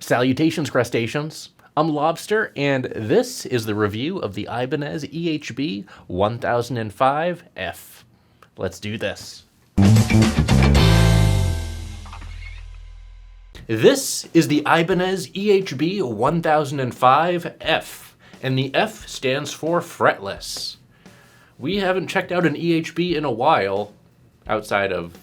Salutations, crustaceans. I'm Lobster, and this is the review of the Ibanez EHB 1005F. Let's do this. This is the Ibanez EHB 1005F, and the F stands for Fretless. We haven't checked out an EHB in a while, outside of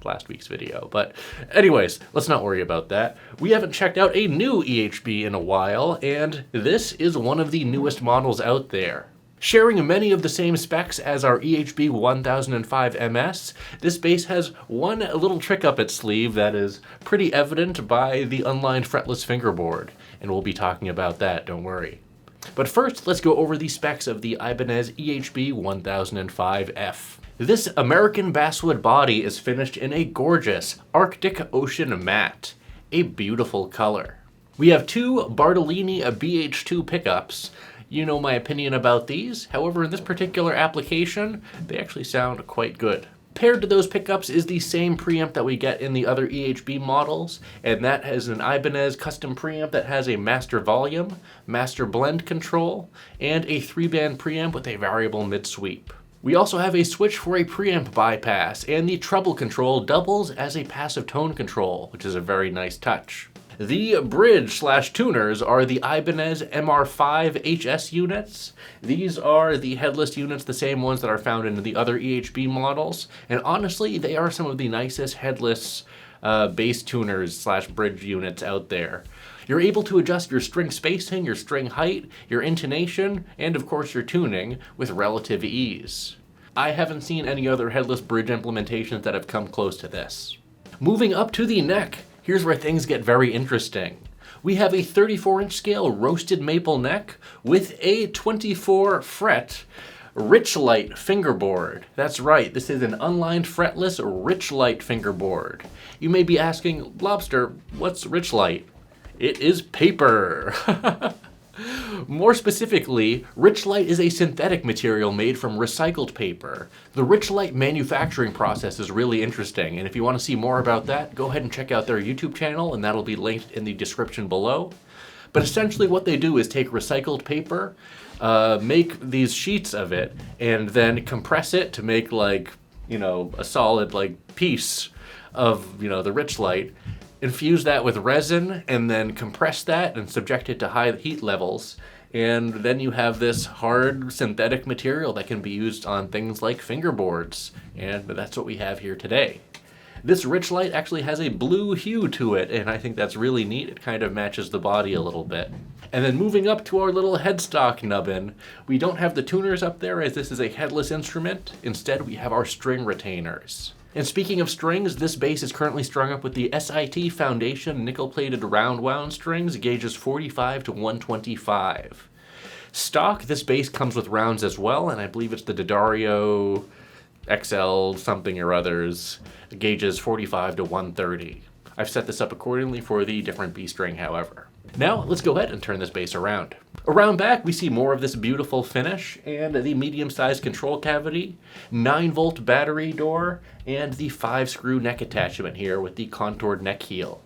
last week's video, but anyways, let's not worry about that. We haven't checked out a new EHB in a while, and this is one of the newest models out there. Sharing many of the same specs as our EHB 1005 MS, this base has one little trick up its sleeve that is pretty evident by the unlined fretless fingerboard, and we'll be talking about that, don't worry. But first, let's go over the specs of the Ibanez EHB 1005F. This American basswood body is finished in a gorgeous Arctic Ocean matte, a beautiful color. We have two Bartolini BH2 pickups. You know my opinion about these, however in this particular application, they actually sound quite good. Paired to those pickups is the same preamp that we get in the other EHB models, and that is an Ibanez custom preamp that has a master volume, master blend control, and a 3-band preamp with a variable mid-sweep. We also have a switch for a preamp bypass, and the treble control doubles as a passive tone control, which is a very nice touch. The bridge/tuners are the Ibanez MR5 HS units. These are the headless units, the same ones that are found in the other EHB models, and honestly, they are some of the nicest headless bass tuners/bridge units out there. You're able to adjust your string spacing, your string height, your intonation, and of course your tuning with relative ease. I haven't seen any other headless bridge implementations that have come close to this. Moving up to the neck, here's where things get very interesting. We have a 34-inch scale roasted maple neck with a 24 fret Richlite fingerboard. That's right, this is an unlined fretless Richlite fingerboard. You may be asking, Lobster, what's Richlite? It is paper. More specifically, Richlite is a synthetic material made from recycled paper. The Richlite manufacturing process is really interesting, and if you want to see more about that, go ahead and check out their YouTube channel, and that'll be linked in the description below. But essentially what they do is take recycled paper, make these sheets of it, and then compress it to make a solid piece of the Richlite. Infuse that with resin and then compress that and subject it to high heat levels. And then you have this hard synthetic material that can be used on things like fingerboards. And that's what we have here today. This Richlite actually has a blue hue to it, and I think that's really neat. It kind of matches the body a little bit. And then moving up to our little headstock nubbin, we don't have the tuners up there as this is a headless instrument. Instead, we have our string retainers. And speaking of strings, this bass is currently strung up with the SIT Foundation nickel-plated round wound strings, gauges 45 to 125. Stock, this bass comes with rounds as well, and I believe it's the D'Addario XL something or others, gauges 45 to 130. I've set this up accordingly for the different B string, however. Now, let's go ahead and turn this bass around. Around back, we see more of this beautiful finish, and the medium-sized control cavity, 9-volt battery door, and the 5-screw neck attachment here with the contoured neck heel.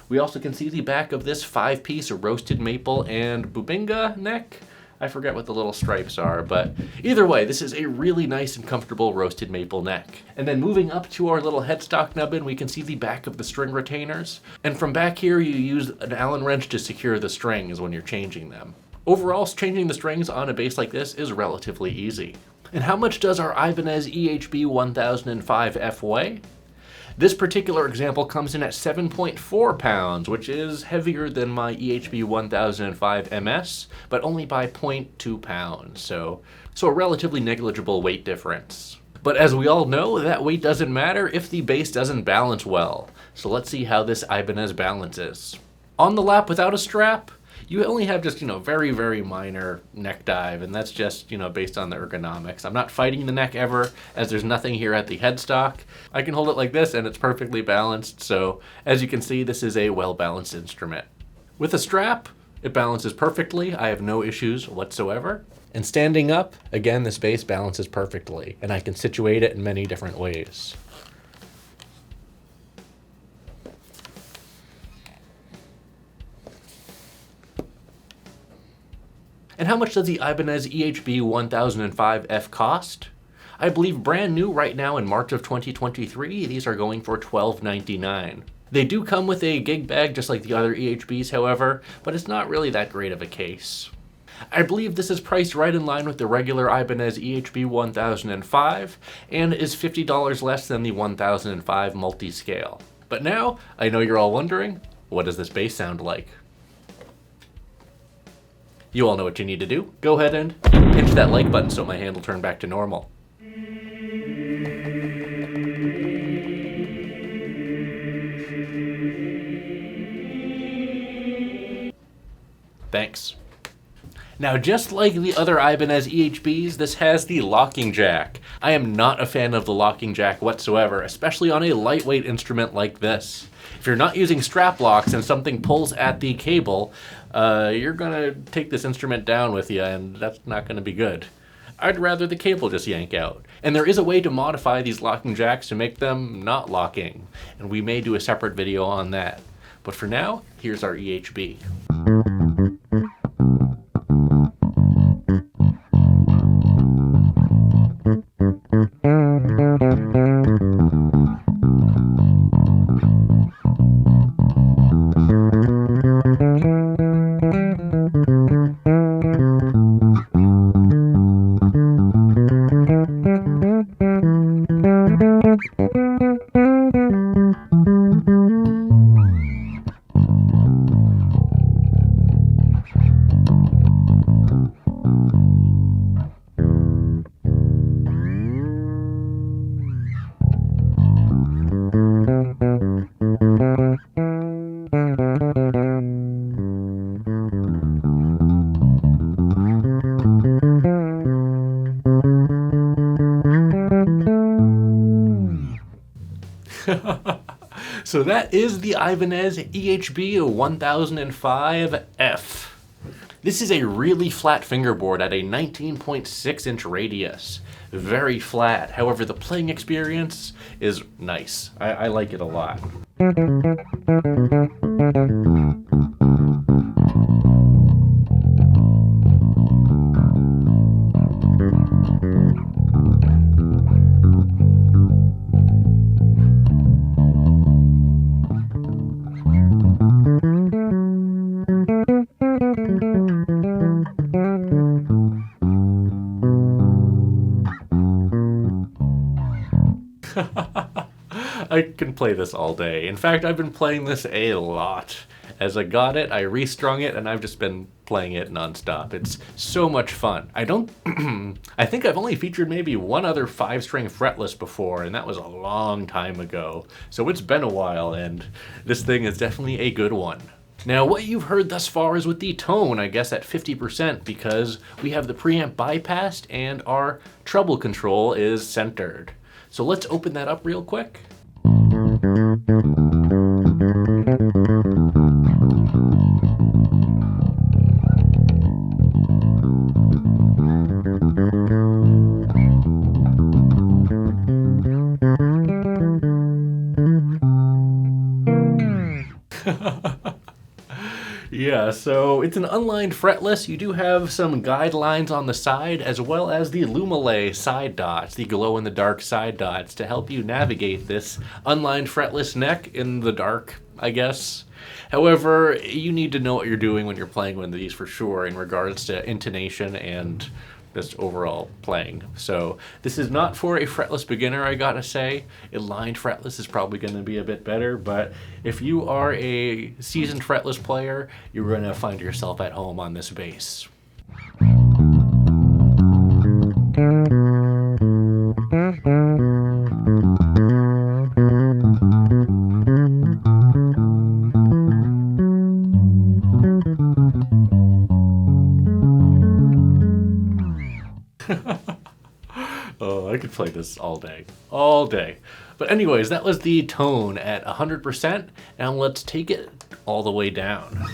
We also can see the back of this 5-piece roasted maple and bubinga neck. I forget what the little stripes are, but either way, this is a really nice and comfortable roasted maple neck. And then moving up to our little headstock nubbin, we can see the back of the string retainers. And from back here, you use an Allen wrench to secure the strings when you're changing them. Overall, changing the strings on a bass like this is relatively easy. And how much does our Ibanez EHB 1005F weigh? This particular example comes in at 7.4 pounds, which is heavier than my EHB 1005 MS, but only by 0.2 pounds, so a relatively negligible weight difference. But as we all know, that weight doesn't matter if the bass doesn't balance well. So let's see how this Ibanez balances. On the lap without a strap, you only have just, very, very minor neck dive, and that's just, based on the ergonomics. I'm not fighting the neck ever, as there's nothing here at the headstock. I can hold it like this, and it's perfectly balanced, so as you can see, this is a well-balanced instrument. With a strap, it balances perfectly. I have no issues whatsoever. And standing up, again, this bass balances perfectly, and I can situate it in many different ways. And how much does the Ibanez EHB 1005F cost? I believe brand new right now in March of 2023, these are going for $12.99. They do come with a gig bag just like the other EHBs, however, but it's not really that great of a case. I believe this is priced right in line with the regular Ibanez EHB 1005 and is $50 less than the 1005 multi-scale. But now, I know you're all wondering, what does this bass sound like? You all know what you need to do. Go ahead and hit that like button so my hand will turn back to normal. Thanks. Now, just like the other Ibanez EHBs, this has the locking jack. I am not a fan of the locking jack whatsoever, especially on a lightweight instrument like this. If you're not using strap locks and something pulls at the cable, you're gonna take this instrument down with you, and that's not gonna be good. I'd rather the cable just yank out. And there is a way to modify these locking jacks to make them not locking, and we may do a separate video on that. But for now, here's our EHB. So that is the Ibanez EHB 1005F. This is a really flat fingerboard at a 19.6-inch radius. Very flat. However, the playing experience is nice. I like it a lot. I can play this all day. In fact, I've been playing this a lot. As I got it, I restrung it, and I've just been playing it nonstop. It's so much fun. I think I've only featured maybe one other 5-string fretless before, and that was a long time ago. So it's been a while, and this thing is definitely a good one. Now, what you've heard thus far is with the tone, I guess, at 50%, because we have the preamp bypassed and our treble control is centered. So let's open that up real quick. Yeah, so it's an unlined fretless. You do have some guidelines on the side, as well as the Lumilé side dots, the glow-in-the-dark side dots, to help you navigate this unlined fretless neck in the dark, I guess. However, you need to know what you're doing when you're playing one of these for sure in regards to intonation and just overall playing. So this is not for a fretless beginner, I gotta say. A lined fretless is probably going to be a bit better, but if you are a seasoned fretless player, you're going to find yourself at home on this bass. Oh, I could play this all day. All day. But anyways, that was the tone at 100%. Now let's take it all the way down.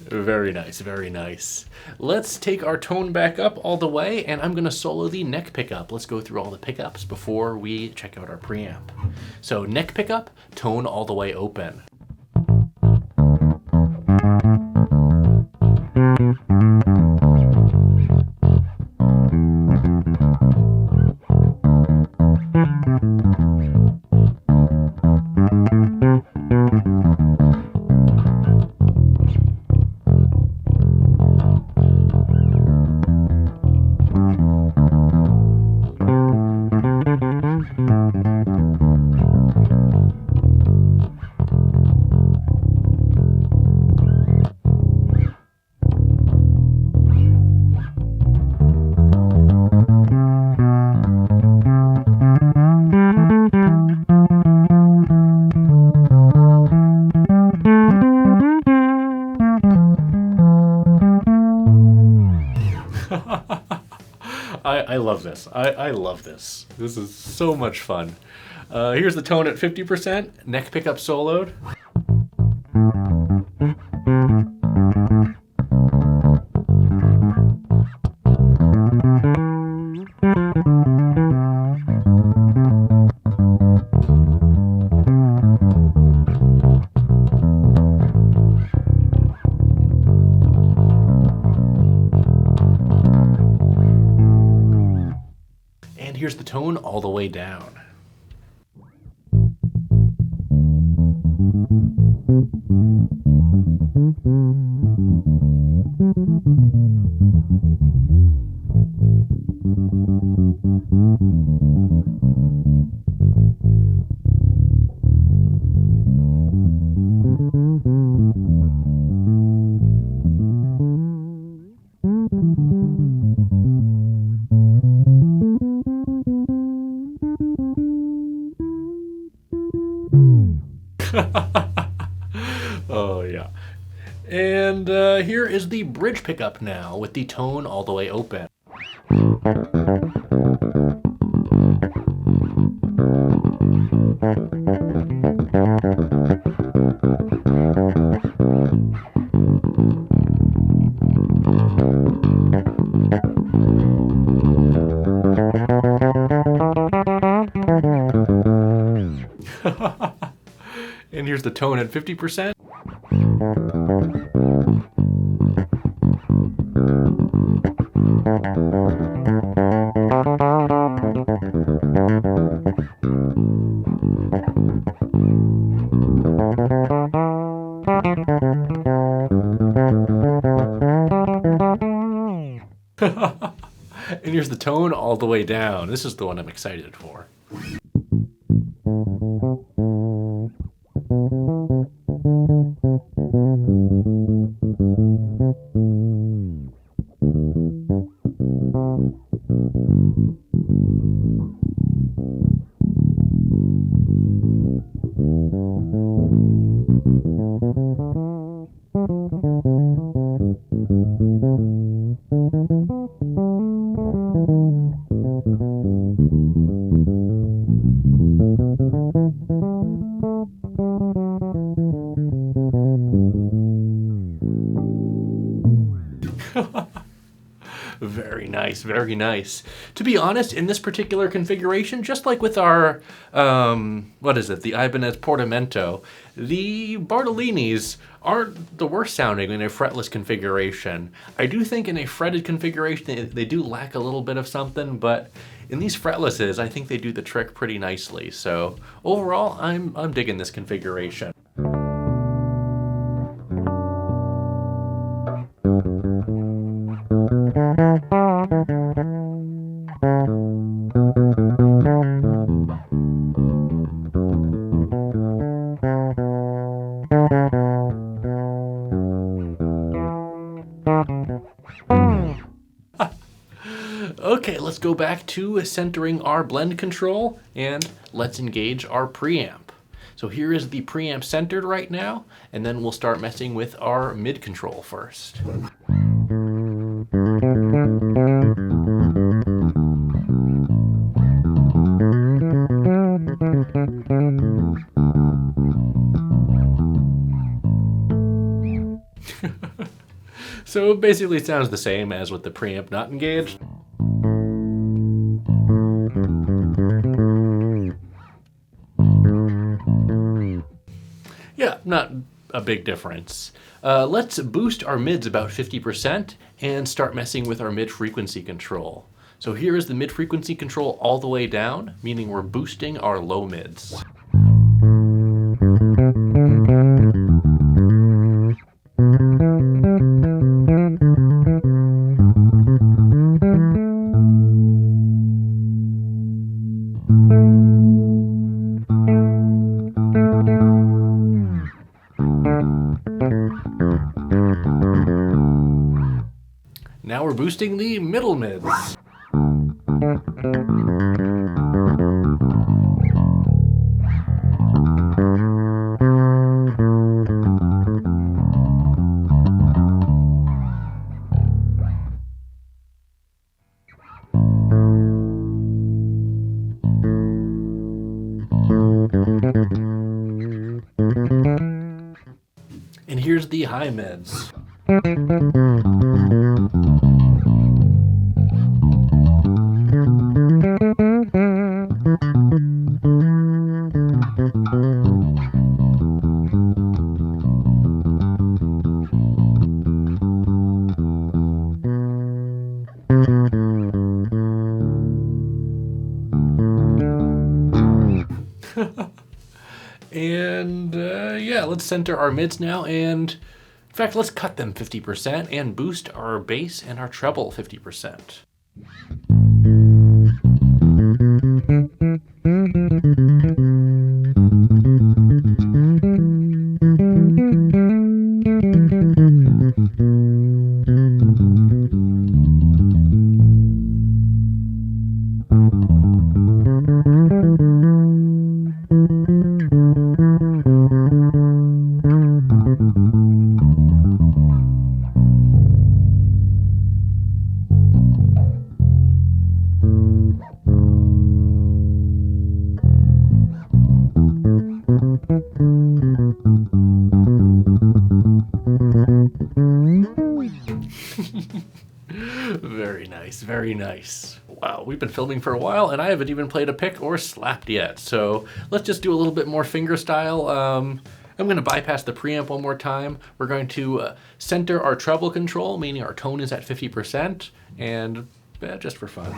Very nice, very nice. Let's take our tone back up all the way, and I'm going to solo the neck pickup. Let's go through all the pickups before we check out our preamp. So neck pickup, tone all the way open. I love this. I love this. This is so much fun. Here's the tone at 50%, neck pickup soloed. And here's the tone all the way down. Oh, yeah. And here is the bridge pickup now with the tone all the way open. And here's the tone at 50%. And here's the tone all the way down. This is the one I'm excited for. Very nice, very nice. To be honest, in this particular configuration, just like with our, the Ibanez Portamento, the Bartolinis aren't the worst sounding in a fretless configuration. I do think in a fretted configuration, they do lack a little bit of something, but in these fretlesses, I think they do the trick pretty nicely. So overall, I'm digging this configuration. Okay, let's go back to centering our blend control and let's engage our preamp. So here is the preamp centered right now, and then we'll start messing with our mid control first. So it basically sounds the same as with the preamp not engaged. Yeah, not a big difference. Let's boost our mids about 50% and start messing with our mid frequency control. So here is the mid frequency control all the way down, meaning we're boosting our low mids. Now we're boosting the middle mids. And here's the high mids. And yeah, let's center our mids now, and in fact, let's cut them 50% and boost our bass and our treble 50%. Very nice, very nice. Wow, we've been filming for a while and I haven't even played a pick or slapped yet. So let's just do a little bit more finger style. I'm going to bypass the preamp one more time. We're going to center our treble control, meaning our tone is at 50%, and just for fun.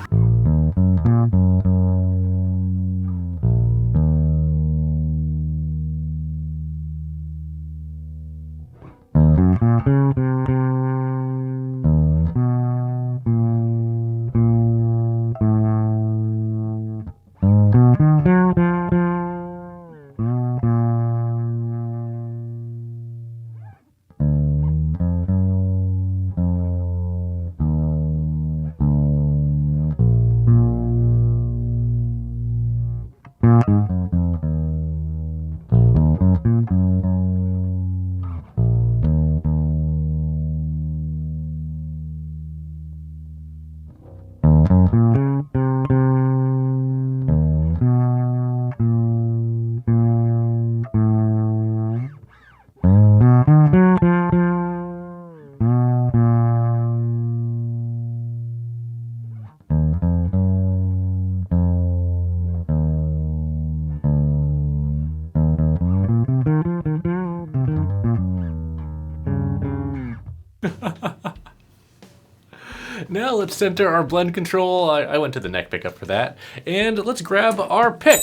Now let's center our blend control. I went to the neck pickup for that. And let's grab our pick.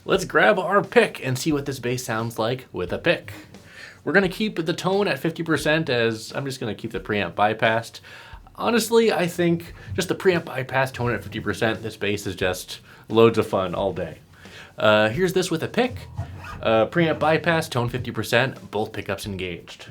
Let's grab our pick and see what this bass sounds like with a pick. We're going to keep the tone at 50% as I'm just going to keep the preamp bypassed. Honestly, I think just the preamp bypass, tone at 50%, this bass is just loads of fun all day. Here's this with a pick. Preamp bypass, tone 50%, both pickups engaged.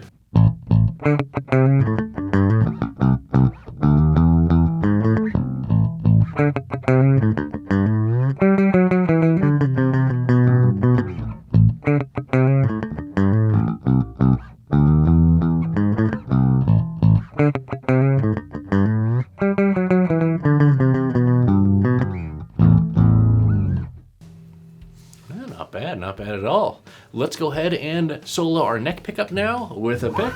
Not bad at all. Let's go ahead and solo our neck pickup now with a pick.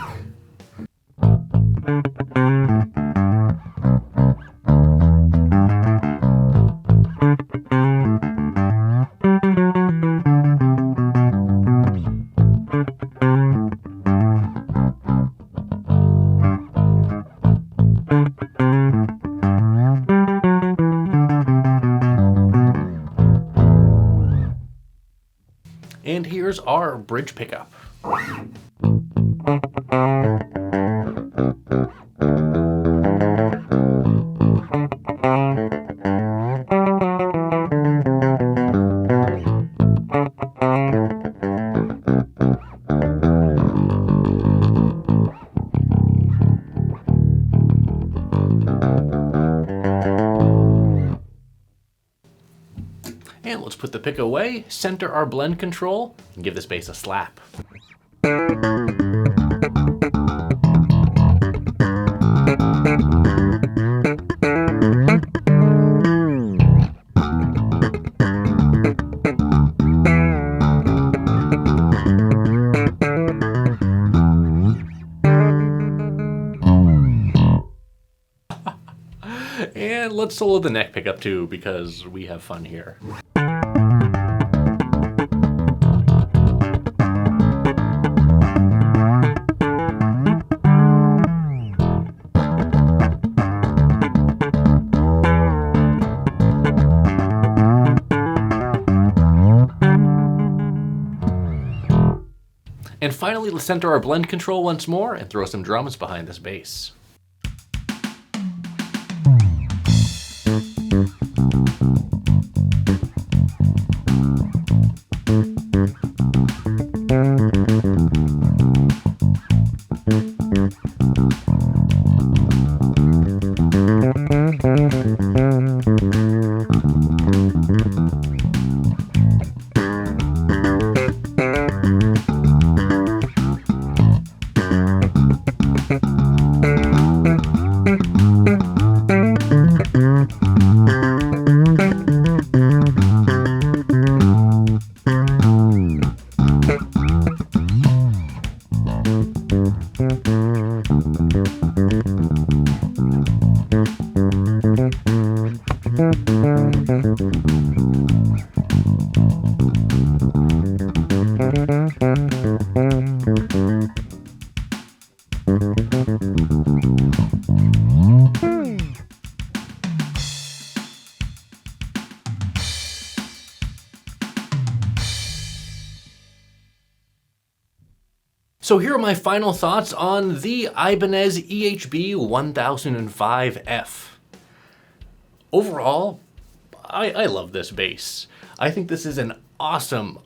And here's our bridge pickup. And let's put the pick away, center our blend control, and give this bass a slap. And let's solo the neck pickup too, because we have fun here. And finally, let's center our blend control once more and throw some drums behind this bass. So here are my final thoughts on the Ibanez EHB 1005F. Overall, I love this bass. I think this is an awesome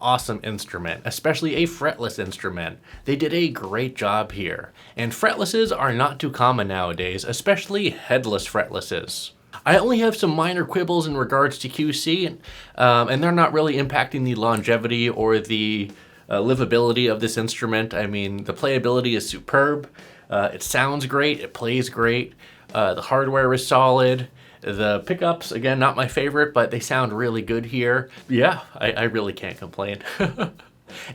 instrument, especially a fretless instrument. They did a great job here. And fretlesses are not too common nowadays, especially headless fretlesses. I only have some minor quibbles in regards to QC, and they're not really impacting the longevity or the livability of this instrument. I mean, the playability is superb. It sounds great. It plays great. The hardware is solid. The pickups, again, not my favorite, but they sound really good here. Yeah, I really can't complain.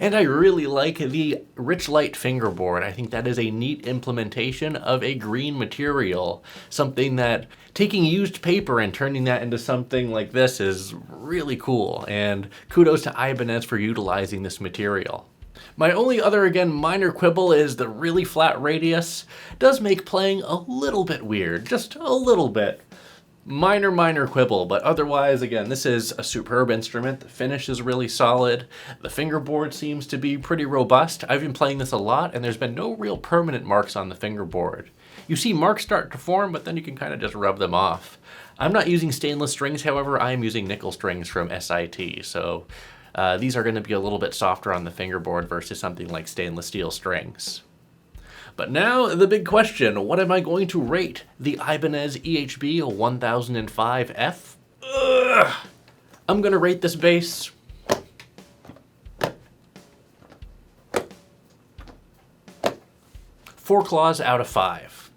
And I really like the Richlite Fingerboard. I think that is a neat implementation of a green material. Something that taking used paper and turning that into something like this is really cool. And kudos to Ibanez for utilizing this material. My only other, again, minor quibble is the really flat radius does make playing a little bit weird. Just a little bit. Minor quibble, but otherwise, again, this is a superb instrument. The finish is really solid. The fingerboard seems to be pretty robust. I've been playing this a lot, and there's been no real permanent marks on the fingerboard. You see marks start to form, but then you can kind of just rub them off. I'm not using stainless strings, however, I am using nickel strings from SIT, so these are going to be a little bit softer on the fingerboard versus something like stainless steel strings. But now, the big question, what am I going to rate the Ibanez EHB 1005F? I'm going to rate this bass 4 claws out of 5.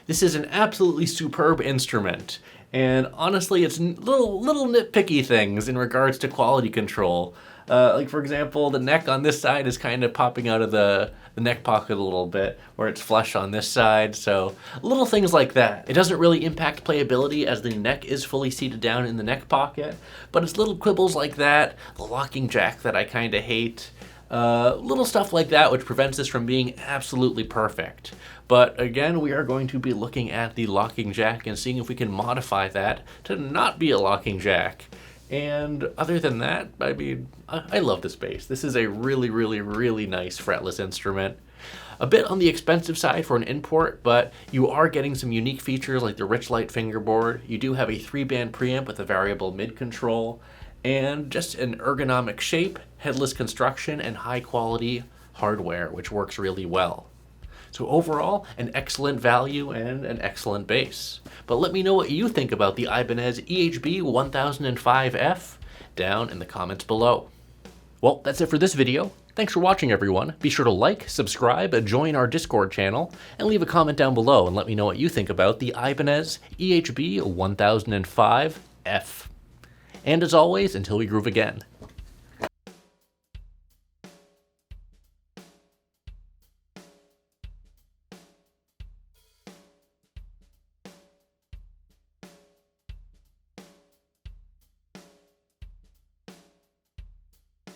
This is an absolutely superb instrument, and honestly, it's little nitpicky things in regards to quality control. Like for example, the neck on this side is kind of popping out of the neck pocket a little bit, where it's flush on this side, so little things like that. It doesn't really impact playability as the neck is fully seated down in the neck pocket, but it's little quibbles like that, the locking jack that I kind of hate, little stuff like that which prevents this from being absolutely perfect. But again, we are going to be looking at the locking jack and seeing if we can modify that to not be a locking jack. And other than that, I mean, I love this bass. This is a really, really, really nice fretless instrument. A bit on the expensive side for an import, but you are getting some unique features like the Richlite fingerboard. You do have a 3-band preamp with a variable mid control, and just an ergonomic shape, headless construction, and high quality hardware, which works really well. So overall, an excellent value and an excellent bass. But let me know what you think about the Ibanez EHB1005F down in the comments below. Well, that's it for this video. Thanks for watching, everyone. Be sure to like, subscribe, join our Discord channel, and leave a comment down below and let me know what you think about the Ibanez EHB1005F. And as always, until we groove again,